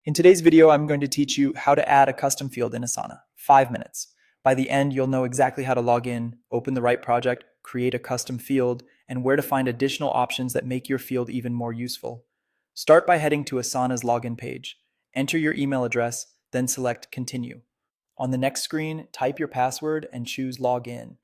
In today's video, I'm going to teach you how to add a custom field in Asana. 5 minutes. By the end, you'll know exactly how to log in, open the right project, create a custom field, and where to find additional options that make your field even more useful. Start by heading to Asana's login page. Enter your email address, then select Continue. On the next screen, type your password and choose Login.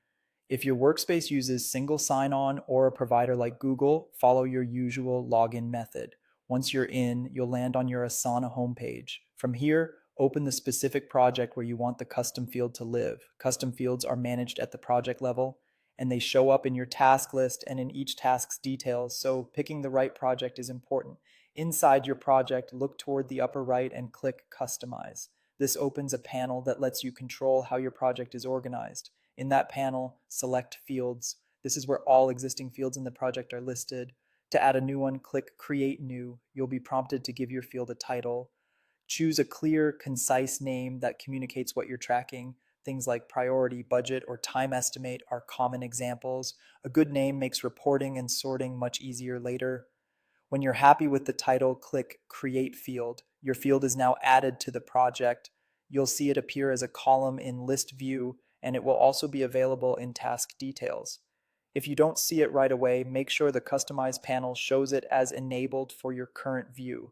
If your workspace uses single sign-on or a provider like Google, follow your usual login method. Once you're in, you'll land on your Asana homepage. From here, open the specific project where you want the custom field to live. Custom fields are managed at the project level, and they show up in your task list and in each task's details, so picking the right project is important. Inside your project, look toward the upper right and click Customize. This opens a panel that lets you control how your project is organized. In that panel, select Fields. This is where all existing fields in the project are listed. To add a new one, click Create New. You'll be prompted to give your field a title. Choose a clear, concise name that communicates what you're tracking. Things like priority, budget, or time estimate are common examples. A good name makes reporting and sorting much easier later. When you're happy with the title, click Create Field. Your field is now added to the project. You'll see it appear as a column in List View, and it will also be available in Task Details. If you don't see it right away, make sure the Customize panel shows it as enabled for your current view.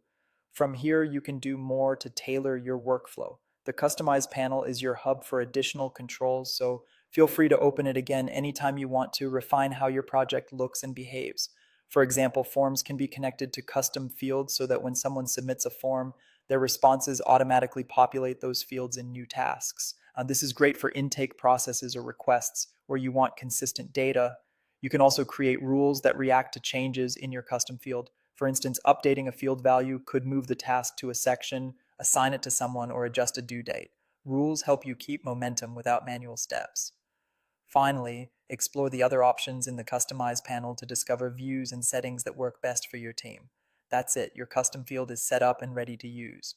From here, you can do more to tailor your workflow. The Customize panel is your hub for additional controls, so feel free to open it again anytime you want to refine how your project looks and behaves. For example, forms can be connected to custom fields so that when someone submits a form, their responses automatically populate those fields in new tasks. This is great for intake processes or requests where you want consistent data. You can also create rules that react to changes in your custom field. For instance, updating a field value could move the task to a section, assign it to someone, or adjust a due date. Rules help you keep momentum without manual steps. Finally, explore the other options in the Customize panel to discover views and settings that work best for your team. That's it, your custom field is set up and ready to use.